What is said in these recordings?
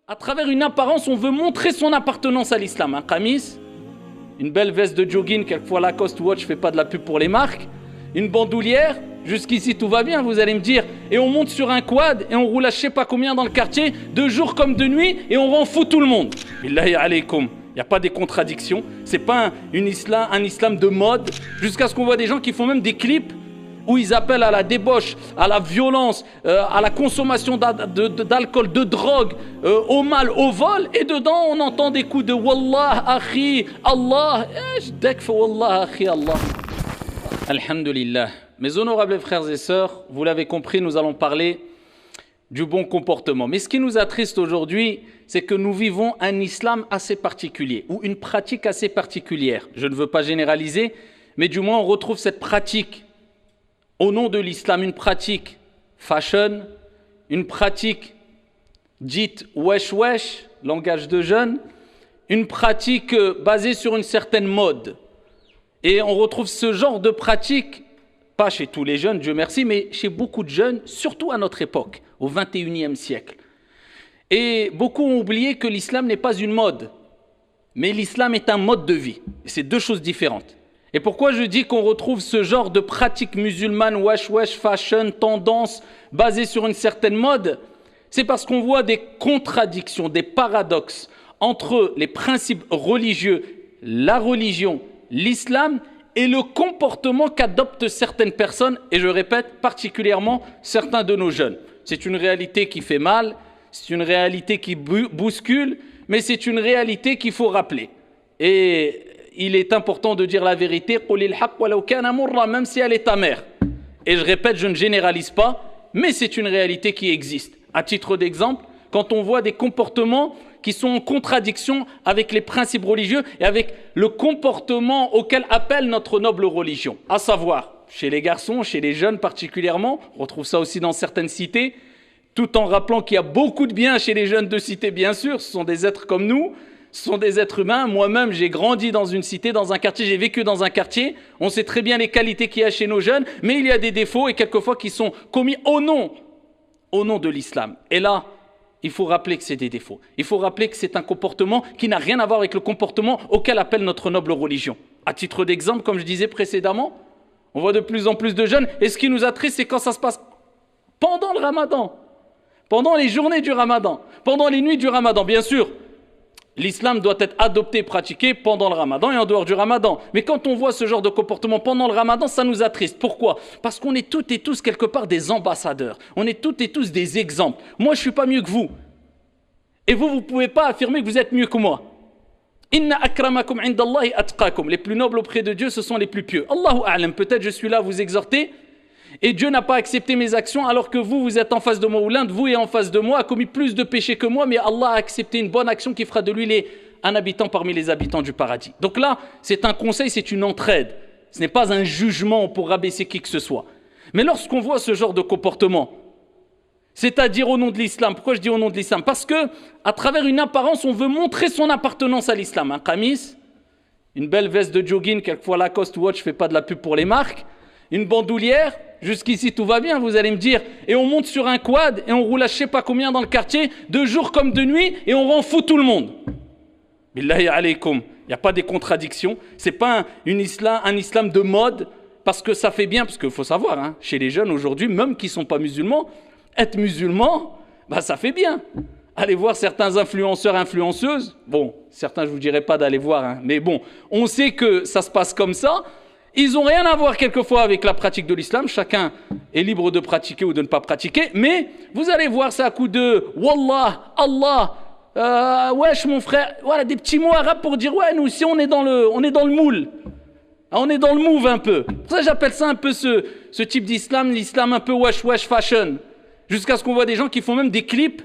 À travers une apparence, on veut montrer son appartenance à l'islam. Un qamis, une belle veste de jogging, quelquefois Lacoste Watch, je fais pas de la pub pour les marques, une bandoulière, jusqu'ici tout va bien, vous allez me dire, et on monte sur un quad et on roule à je sais pas combien dans le quartier, de jour comme de nuit, et on rend fou tout le monde. Billahi alaykoum. Il n'y a pas des contradictions, c'est pas un islam de mode, jusqu'à ce qu'on voit des gens qui font même des clips où ils appellent à la débauche, à la violence, à la consommation d'alcool, de drogue, au mal, au vol, et dedans on entend des coups de Wallah, Akhi, Allah, Dekf Wallah, Akhi, Allah. Alhamdulillah. Mes honorables frères et sœurs, vous l'avez compris, nous allons parler du bon comportement. Mais ce qui nous attriste aujourd'hui, c'est que nous vivons un islam assez particulier, ou une pratique assez particulière. Je ne veux pas généraliser, mais du moins on retrouve cette pratique au nom de l'islam, une pratique fashion, une pratique dite wesh wesh, langage de jeunes, une pratique basée sur une certaine mode. Et on retrouve ce genre de pratique, pas chez tous les jeunes, Dieu merci, mais chez beaucoup de jeunes, surtout à notre époque, au XXIe siècle. Et beaucoup ont oublié que l'islam n'est pas une mode, mais l'islam est un mode de vie. Et c'est deux choses différentes. Et pourquoi je dis qu'on retrouve ce genre de pratique musulmane, wesh wesh, fashion, tendance, basée sur une certaine mode? C'est parce qu'on voit des contradictions, des paradoxes entre les principes religieux, la religion, l'islam et le comportement qu'adoptent certaines personnes, et je répète, particulièrement certains de nos jeunes. C'est une réalité qui fait mal, c'est une réalité qui bouscule, mais c'est une réalité qu'il faut rappeler. Et il est important de dire la vérité, même si elle est amère. Et je répète, je ne généralise pas, mais c'est une réalité qui existe. À titre d'exemple, quand on voit des comportements qui sont en contradiction avec les principes religieux et avec le comportement auquel appelle notre noble religion, à savoir, chez les garçons, chez les jeunes particulièrement, on retrouve ça aussi dans certaines cités, tout en rappelant qu'il y a beaucoup de bien chez les jeunes de cité, bien sûr, ce sont des êtres comme nous, ce sont des êtres humains. Moi-même, j'ai grandi dans une cité, dans un quartier, j'ai vécu dans un quartier. On sait très bien les qualités qu'il y a chez nos jeunes, mais il y a des défauts et quelquefois qui sont commis au nom de l'islam. Et là, il faut rappeler que c'est des défauts. Il faut rappeler que c'est un comportement qui n'a rien à voir avec le comportement auquel appelle notre noble religion. À titre d'exemple, comme je disais précédemment, on voit de plus en plus de jeunes. Et ce qui nous attriste, c'est quand ça se passe pendant le ramadan, pendant les journées du ramadan, pendant les nuits du ramadan, bien sûr. L'islam doit être adopté et pratiqué pendant le ramadan et en dehors du ramadan. Mais quand on voit ce genre de comportement pendant le ramadan, ça nous attriste. Pourquoi? Parce qu'on est toutes et tous quelque part des ambassadeurs. On est toutes et tous des exemples. Moi, je ne suis pas mieux que vous. Et vous ne pouvez pas affirmer que vous êtes mieux que moi. Inna akramakum indallahi atqakum. Les plus nobles auprès de Dieu, ce sont les plus pieux. Allahu a'lam. Peut-être je suis là à vous exhorter. Et Dieu n'a pas accepté mes actions alors que vous êtes en face de moi, ou l'un de vous est en face de moi, a commis plus de péchés que moi, mais Allah a accepté une bonne action qui fera de lui un habitant parmi les habitants du paradis. Donc là, c'est un conseil, c'est une entraide. Ce n'est pas un jugement pour rabaisser qui que ce soit. Mais lorsqu'on voit ce genre de comportement, c'est-à-dire au nom de l'islam, pourquoi je dis au nom de l'islam? Parce que à travers une apparence, on veut montrer son appartenance à l'islam. Un qamis, une belle veste de jogging, quelquefois Lacoste Watch, je fais pas de la pub pour les marques, une bandoulière, jusqu'ici tout va bien, vous allez me dire, et on monte sur un quad et on roule à je sais pas combien dans le quartier, de jour comme de nuit, et on rend fou tout le monde. Billahi alaykoum. Il n'y a pas des contradictions, c'est pas un islam de mode, parce que ça fait bien, parce qu'il faut savoir, hein, chez les jeunes aujourd'hui, même qui ne sont pas musulmans, être musulman, bah ça fait bien. Allez voir certains influenceurs, influenceuses, bon, certains je ne vous dirai pas d'aller voir, hein, mais bon, on sait que ça se passe comme ça. Ils n'ont rien à voir quelquefois avec la pratique de l'islam. Chacun est libre de pratiquer ou de ne pas pratiquer. Mais vous allez voir ça à coup de Wallah, Allah, wesh mon frère. Voilà des petits mots arabes pour dire ouais, nous aussi on est dans le moule. On est dans le move un peu. Pour ça j'appelle ça un peu ce type d'islam, l'islam un peu wesh wesh fashion. Jusqu'à ce qu'on voit des gens qui font même des clips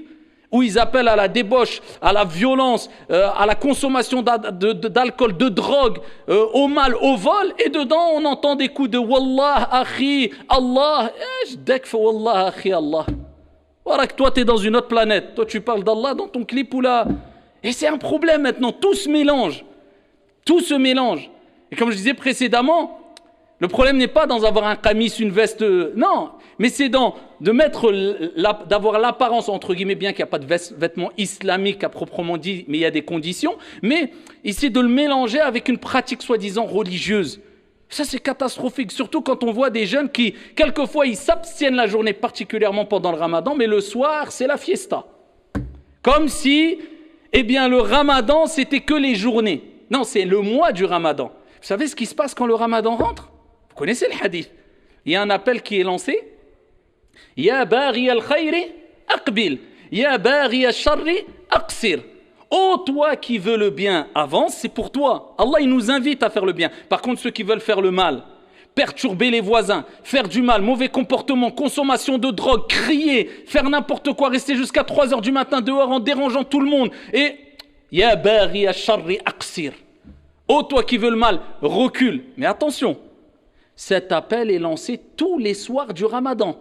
où ils appellent à la débauche, à la violence, à la consommation d'alcool, de drogue, au mal, au vol, et dedans on entend des coups de Wallah, Akhi, Allah, Dekf Wallah, Akhi, Allah. Voilà que toi tu es dans une autre planète, toi tu parles d'Allah dans ton clip ou là. Et c'est un problème maintenant, tout se mélange. Et comme je disais précédemment, Le problème n'est pas dans avoir un qamis, une veste, non, mais c'est d'avoir l'apparence, entre guillemets, bien qu'il n'y a pas de vêtements islamiques à proprement dit, mais il y a des conditions, mais ici de le mélanger avec une pratique soi-disant religieuse. Ça, c'est catastrophique, surtout quand on voit des jeunes qui, quelquefois, ils s'abstiennent la journée, particulièrement pendant le ramadan, mais le soir, c'est la fiesta. Comme si, eh bien, le ramadan, c'était que les journées. Non, c'est le mois du ramadan. Vous savez ce qui se passe quand le ramadan rentre? Vous connaissez le hadith. Il y a un appel qui est lancé. Ya baghi al-khayri aqbil, ya baghi al-sharri aqsir. Oh, toi qui veux le bien, avance, c'est pour toi. Allah, il nous invite à faire le bien. Par contre, ceux qui veulent faire le mal, perturber les voisins, faire du mal, mauvais comportement, consommation de drogue, crier, faire n'importe quoi, rester jusqu'à 3 heures du matin dehors en dérangeant tout le monde. Et ya baghi al-sharri aqsir. Oh, toi qui veux le mal, recule. Mais attention, cet appel est lancé tous les soirs du ramadan.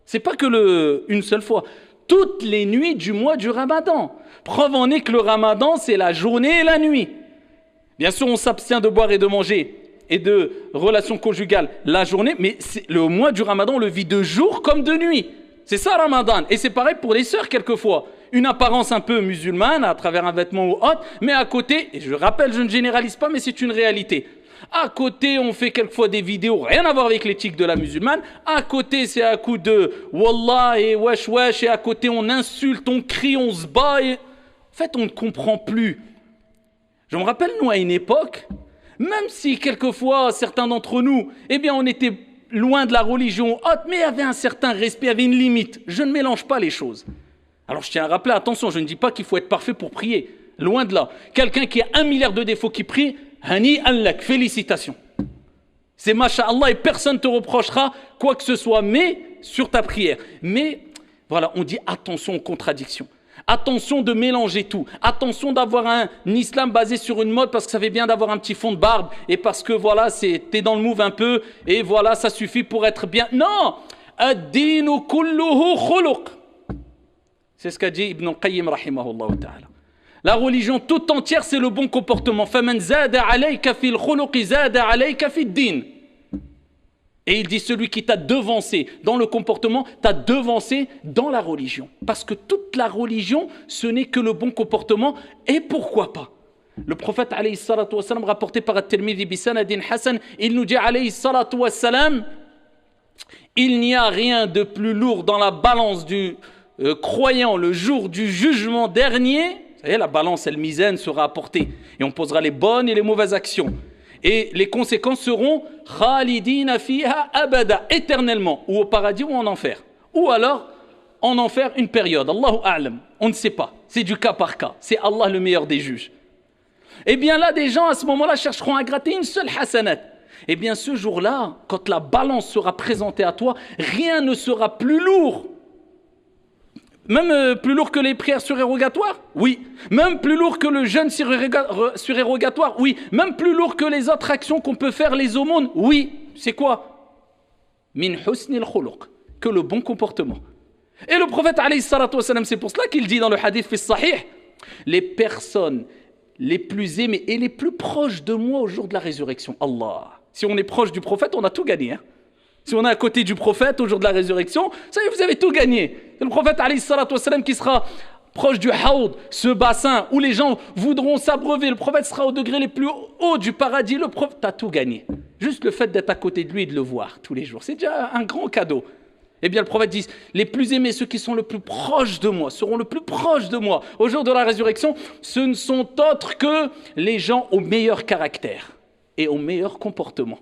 C'est pas que une seule fois. Toutes les nuits du mois du ramadan. Preuve en est que le ramadan, c'est la journée et la nuit. Bien sûr, on s'abstient de boire et de manger et de relations conjugales la journée, mais le mois du ramadan, on le vit de jour comme de nuit. C'est ça, ramadan. Et c'est pareil pour les sœurs, quelquefois. Une apparence un peu musulmane à travers un vêtement ou autre, mais à côté, et je rappelle, je ne généralise pas, mais c'est une réalité. À côté, on fait quelquefois des vidéos, rien à voir avec l'éthique de la musulmane. À côté, c'est à coup de wallah et wesh wesh, et à côté, on insulte, on crie, on se bat. En fait, on ne comprend plus. Je me rappelle, nous, à une époque, même si quelquefois, certains d'entre nous, eh bien, on était loin de la religion haute, mais il y avait un certain respect, il y avait une limite. Je ne mélange pas les choses. Alors, je tiens à rappeler, attention, je ne dis pas qu'il faut être parfait pour prier. Loin de là. Quelqu'un qui a 1 milliard de défauts qui prie, Hani Allak, félicitations. C'est masha'Allah et personne ne te reprochera quoi que ce soit, mais sur ta prière. Mais voilà, on dit attention aux contradictions. Attention de mélanger tout. Attention d'avoir un islam basé sur une mode parce que ça fait bien d'avoir un petit fond de barbe et parce que voilà, t'es dans le move un peu et voilà, ça suffit pour être bien. Non! Ad-dinu kulluhu khuluq. C'est ce qu'a dit Ibn al-Qayyim rahimahullah ta'ala. La religion toute entière, c'est le bon comportement. فَمَنْ زَادَ عَلَيْكَ فِي الْخُلُقِ زَادَ عَلَيْكَ فِي الدِّينِ. Et il dit, celui qui t'a devancé dans le comportement, t'a devancé dans la religion. Parce que toute la religion, ce n'est que le bon comportement. Et pourquoi pas? Le prophète, alayhi salatu wassalam, rapporté par At-Tirmidhi bisanadin Hassan, il nous dit, alayhi salatu wassalam, il n'y a rien de plus lourd dans la balance du croyant le jour du jugement dernier. Et la balance, elle misaine, sera apportée. Et on posera les bonnes et les mauvaises actions. Et les conséquences seront khalidina fiha abada, éternellement, ou au paradis ou en enfer. Ou alors, en enfer, une période. Allahu a'lam. On ne sait pas. C'est du cas par cas. C'est Allah le meilleur des juges. Eh bien là, des gens, à ce moment-là, chercheront à gratter une seule hasanat. Eh bien, ce jour-là, quand la balance sera présentée à toi, rien ne sera plus lourd. Même plus lourd que les prières surérogatoires? Oui. Même plus lourd que le jeûne surérogatoire? Oui. Même plus lourd que les autres actions qu'on peut faire, les aumônes? Oui. C'est quoi? Min husnil khuluq, que le bon comportement. Et le prophète, alayhi salatu wassalam, c'est pour cela qu'il dit dans le hadith fi sahih, les personnes les plus aimées et les plus proches de moi au jour de la résurrection. Allah. Si on est proche du prophète, on a tout gagné. Hein? Si on est à côté du prophète au jour de la résurrection, ça y est, vous avez tout gagné. C'est le prophète alayhi salatu wassalam qui sera proche du haoud, ce bassin où les gens voudront s'abreuver. Le prophète sera au degré les plus hauts du paradis. Le prophète, t'as tout gagné. Juste le fait d'être à côté de lui et de le voir tous les jours, c'est déjà un grand cadeau. Eh bien, le prophète dit, les plus aimés, ceux qui sont le plus proches de moi, seront le plus proches de moi. Au jour de la résurrection, ce ne sont autres que les gens au meilleur caractère et au meilleur comportement.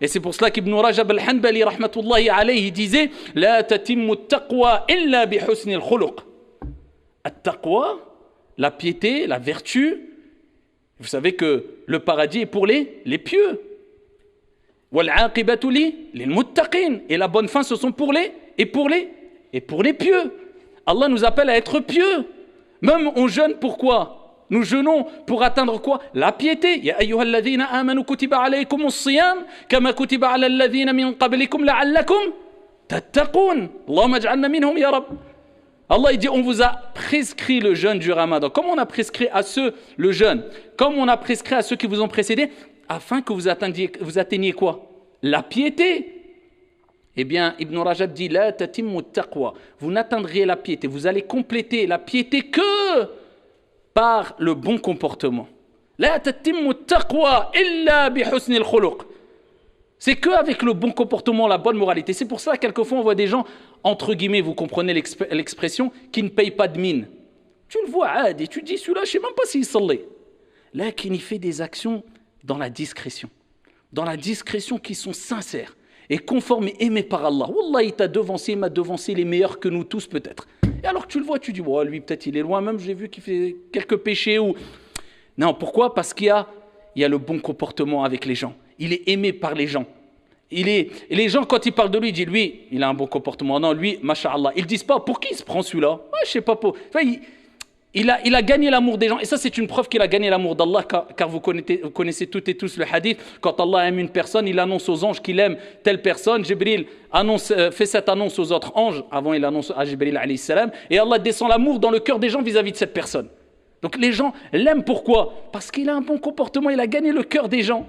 Et c'est pour cela qu'Ibn Rajab al-Hanbali, rahmatullahi alayhi, disait « La tatimmu taqwa illa bi husni al-khuluq » At-taqwa, la piété, la vertu, vous savez que le paradis est pour les pieux. « Wal-aqibatu lil-muttaqin » Et la bonne fin, ce sont pour les pieux. Allah nous appelle à être pieux. Même on jeûne, pourquoi? Nous jeûnons pour atteindre quoi? La piété. Ya ayyuhalladhina amanu kutiba alaykumus siyam kama kutiba ala alladhina min qablikum la'allakum tattaqun. Allahumma ij'alna minhum ya Rabb. Allah il dit, on vous a prescrit le jeûne du Ramadan. Comme on a prescrit à ceux le jeûne, comme on a prescrit à ceux qui vous ont précédé, afin que vous atteigniez quoi? la piété. Eh bien, Ibn Rajab dit la tatimmu taqwa. Vous n'atteindriez la piété, vous allez compléter la piété que par le bon comportement. La tatimmu taqwa illa bi husnil khuluq. C'est qu'avec le bon comportement, la bonne moralité. C'est pour ça, quelquefois, on voit des gens, entre guillemets, vous comprenez l'expression, qui ne payent pas de mine. Tu le vois, et tu dis, celui-là, je ne sais même pas s'il sallait. Là, qui fait des actions dans la discrétion. Dans la discrétion qui sont sincères et conformes et aimées par Allah. Wallah, il t'a devancé, il m'a devancé les meilleurs que nous tous, peut-être. Et alors que tu le vois, tu dis, oh, lui, peut-être, il est loin, même, j'ai vu qu'il fait quelques péchés. Ou... Non, pourquoi? Parce qu'il y a le bon comportement avec les gens. Il est aimé par les gens. Et les gens, quand ils parlent de lui, ils disent, lui, il a un bon comportement. Non, lui, masha'Allah. Ils ne disent pas, pour qui il se prend celui-là? Ouais, je ne sais pas pour... Enfin, il a gagné l'amour des gens. Et ça, c'est une preuve qu'il a gagné l'amour d'Allah, car vous connaissez toutes et tous le hadith. Quand Allah aime une personne, il annonce aux anges qu'il aime telle personne. Jibril fait cette annonce aux autres anges. Avant, il annonce à Jibril, alayhi salam. Et Allah descend l'amour dans le cœur des gens vis-à-vis de cette personne. Donc les gens l'aiment. Pourquoi? Parce qu'il a un bon comportement. Il a gagné le cœur des gens.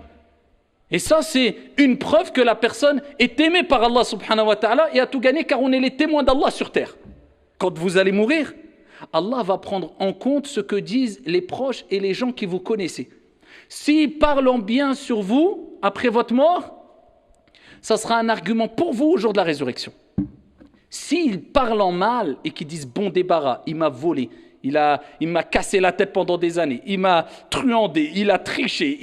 Et ça, c'est une preuve que la personne est aimée par Allah subhanahu wa ta'ala et a tout gagné, car on est les témoins d'Allah sur terre. Quand vous allez mourir, Allah va prendre en compte ce que disent les proches et les gens qui vous connaissez. S'ils parlent en bien sur vous, après votre mort, ça sera un argument pour vous au jour de la résurrection. S'ils parlent en mal et qu'ils disent bon débarras, il m'a volé, il m'a cassé la tête pendant des années, il m'a truandé, il a triché,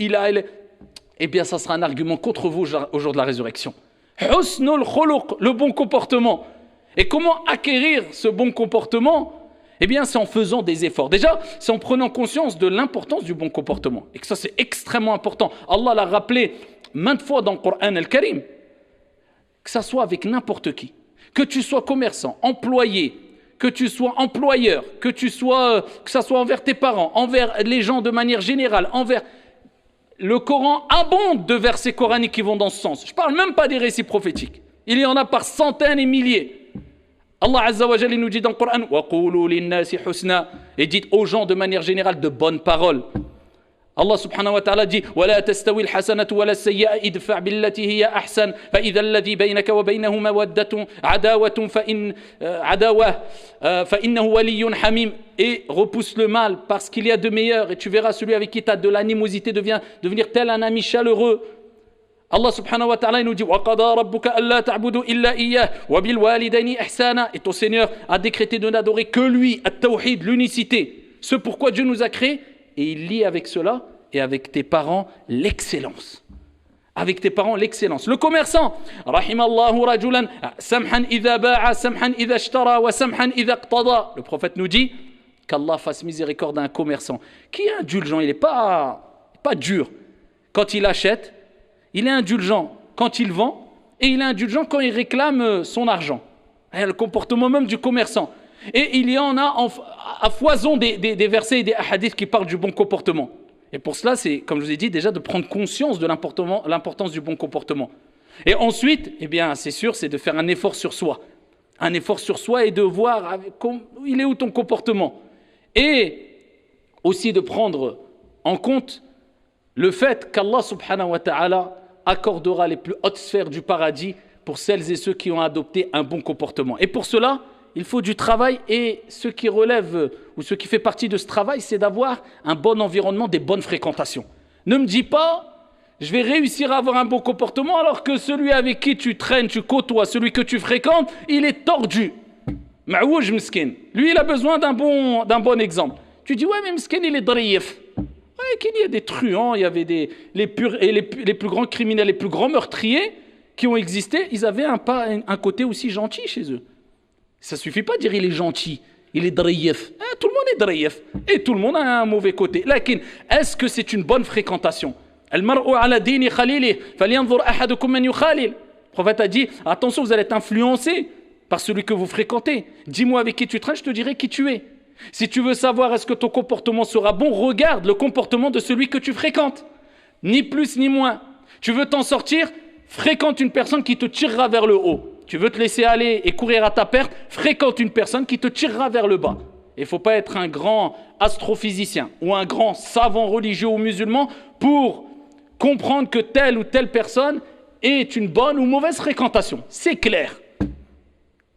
eh bien ça sera un argument contre vous au jour de la résurrection. Husnul khuluq, le bon comportement. Et comment acquérir ce bon comportement? Eh bien, c'est en faisant des efforts. Déjà, c'est en prenant conscience de l'importance du bon comportement. Et que ça, c'est extrêmement important. Allah l'a rappelé maintes fois dans le Coran al-Karim. Que ça soit avec n'importe qui. Que tu sois commerçant, employé, que tu sois employeur, que ça soit envers tes parents, envers les gens de manière générale, envers... Le Coran abonde de versets coraniques qui vont dans ce sens. Je ne parle même pas des récits prophétiques. Il y en a par centaines et milliers. Allah Azza wa Jalla nous dit dans le Coran وَقُولُوا لِلنَّاسِ حُسْنًا et dites aux gens de manière générale de bonnes paroles. Allah subhanahu wa ta'ala dit وَلَا تَسْتَوِي الْحَسَنَةُ وَلَا السَّيِّئَةُ إِدْفَعْ بِالَّتِي هِيَ أَحْسَنُ فَإِذَا الَّذِي بَيْنَكَ وَبَيْنَهُ مَوَدَّةٌ عَدَاوَةٌ فَإِنَّهُ وَلِيٌّ حَمِيمٌ et repousse le mal parce qu'il y a de meilleurs et tu verras celui avec qui tu as de l'animosité devenir tel un ami chaleureux. Allah subhanahu wa ta'ala nous dit وَقَضَى رَبُّكَ أَلَّا تَعْبُدُوا إِلَّا إِيَّهُ وَبِالْوَالِدَيْنِ إِحْسَانًا et ton Seigneur a décrété de n'adorer que lui, at-tawhid, l'unicité, ce pourquoi Dieu nous a créés. Et il lie avec cela et avec tes parents l'excellence. Avec tes parents l'excellence. Le commerçant, rahimallahu rajulan samhan idha ba'a samhan idha ishtara wa samhan idha iqtada. Le prophète nous dit qu'Allah fasse miséricorde à un commerçant qui est indulgent, il n'est pas dur. Quand il achète, il est indulgent quand il vend et il est indulgent quand il réclame son argent. Et le comportement même du commerçant. Et il y en a à foison des versets et des hadiths qui parlent du bon comportement. Et pour cela, c'est, comme je vous ai dit, déjà de prendre conscience de l'importance du bon comportement. Et ensuite, eh bien, c'est sûr, c'est de faire un effort sur soi. Un effort sur soi et de voir il est où ton comportement. Et aussi de prendre en compte le fait qu'Allah subhanahu wa ta'ala accordera les plus hautes sphères du paradis pour celles et ceux qui ont adopté un bon comportement. Et pour cela, il faut du travail et ce qui relève ou ce qui fait partie de ce travail, c'est d'avoir un bon environnement, des bonnes fréquentations. Ne me dis pas, je vais réussir à avoir un bon comportement alors que celui avec qui tu traînes, tu côtoies, celui que tu fréquentes, il est tordu. Ma'ouj miskin. Lui, il a besoin d'un bon exemple. Tu dis, ouais, mais miskin, il est driyef. Ouais, qu'il y a des truands, il y avait les plus grands criminels, les plus grands meurtriers qui ont existé, ils avaient un côté aussi gentil chez eux. Ça ne suffit pas de dire il est gentil, il est driyef. Tout le monde est driyef. Et tout le monde a un mauvais côté. Lakin, est-ce que c'est une bonne fréquentation? Le prophète a dit, attention, vous allez être influencé par celui que vous fréquentez. Dis-moi avec qui tu traînes, je te dirai qui tu es. Si tu veux savoir est-ce que ton comportement sera bon, regarde le comportement de celui que tu fréquentes. Ni plus ni moins. Tu veux t'en sortir? Fréquente une personne qui te tirera vers le haut. Tu veux te laisser aller et courir à ta perte? Fréquente une personne qui te tirera vers le bas. Il ne faut pas être un grand astrophysicien ou un grand savant religieux ou musulman pour comprendre que telle ou telle personne est une bonne ou mauvaise fréquentation. C'est clair.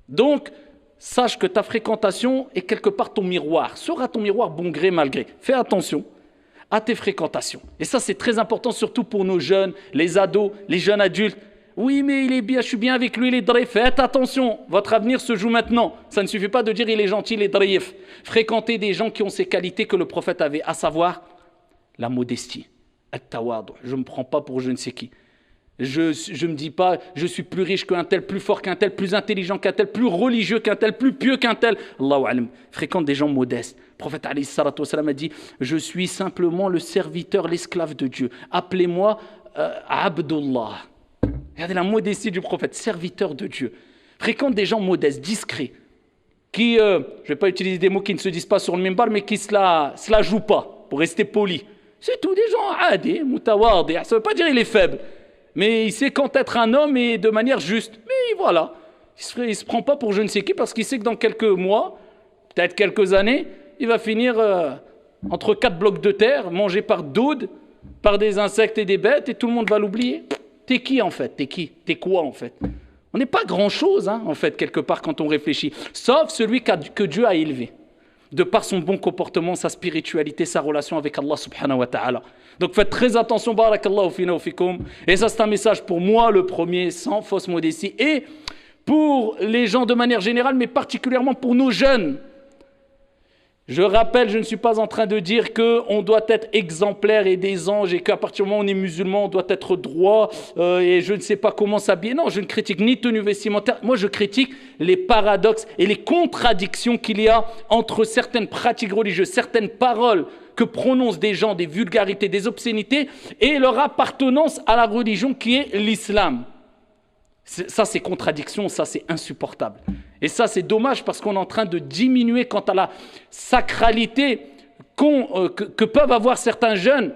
Donc, sache que ta fréquentation est quelque part ton miroir. Sera ton miroir bon gré, mal gré. Fais attention à tes fréquentations. Et ça, c'est très important, surtout pour nos jeunes, les ados, les jeunes adultes. Oui, mais il est bien, je suis bien avec lui, il est draïf. Faites attention, votre avenir se joue maintenant. Ça ne suffit pas de dire il est gentil, il est draïf. Fréquentez des gens qui ont ces qualités que le prophète avait, à savoir la modestie, at-tawadu. Je ne me prends pas pour je ne sais qui. Je me dis pas, je suis plus riche qu'un tel, plus fort qu'un tel, plus intelligent qu'un tel, plus religieux qu'un tel, plus pieux qu'un tel. Allahu alam. Fréquente des gens modestes. Le prophète alayhi salatu wassalam a dit, je suis simplement le serviteur, l'esclave de Dieu. Appelez-moi Abdullah. Regardez la modestie du prophète, serviteur de Dieu. Fréquente des gens modestes, discrets, qui, je ne vais pas utiliser des mots qui ne se disent pas sur le minbar, mais qui se la jouent pas, pour rester poli. C'est tout, des gens adés, mutawadi. Ça ne veut pas dire qu'il est faible. Mais il sait quand être un homme et de manière juste. Mais voilà, il ne se prend pas pour je ne sais qui parce qu'il sait que dans quelques mois, peut-être quelques années, il va finir entre 4 blocs de terre, mangé par d'autres, par des insectes et des bêtes, et tout le monde va l'oublier. T'es qui en fait? T'es qui? T'es quoi en fait? On n'est pas grand-chose en fait, quelque part, quand on réfléchit. Sauf celui que Dieu a élevé. De par son bon comportement, sa spiritualité, sa relation avec Allah subhanahu wa ta'ala. Donc faites très attention, barakallahu fina wa fikum. Et ça c'est un message pour moi, le premier, sans fausse modestie. Et pour les gens de manière générale, mais particulièrement pour nos jeunes. Je rappelle, je ne suis pas en train de dire qu'on doit être exemplaire et des anges et qu'à partir du moment où on est musulman, on doit être droit et je ne sais pas comment s'habiller. Non, je ne critique ni tenue vestimentaire. Moi, je critique les paradoxes et les contradictions qu'il y a entre certaines pratiques religieuses, certaines paroles que prononcent des gens, des vulgarités, des obscénités et leur appartenance à la religion qui est l'islam. Ça, c'est contradiction, ça, c'est insupportable. Et ça, c'est dommage parce qu'on est en train de diminuer quant à la sacralité que peuvent avoir certains jeunes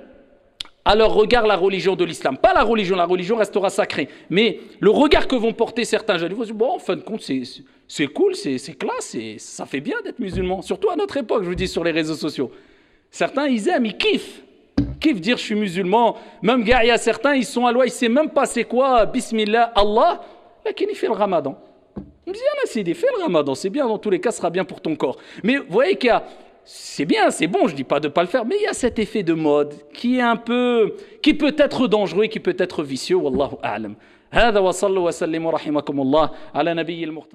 à leur regard la religion de l'islam. Pas la religion restera sacrée. Mais le regard que vont porter certains jeunes, ils vont se dire, bon, en fin de compte, c'est cool, c'est classe, ça fait bien d'être musulman. Surtout à notre époque, je vous dis, sur les réseaux sociaux. Certains, ils aiment, ils kiffent. Kiff dire je suis musulman. Même gars, il y a certains, ils sont à loi, ils ne savent même pas c'est quoi, bismillah, Allah. Là, qui fait le ramadan. On me dit, Sidi, fais le ramadan, c'est bien, dans tous les cas, ce sera bien pour ton corps. Mais vous voyez qu'il y a, c'est bien, c'est bon, je ne dis pas de ne pas le faire, mais il y a cet effet de mode qui est qui peut être dangereux et qui peut être vicieux, wallahu a'lam. هذا وصلوا وسلموا رحمكم الله على نبي المختار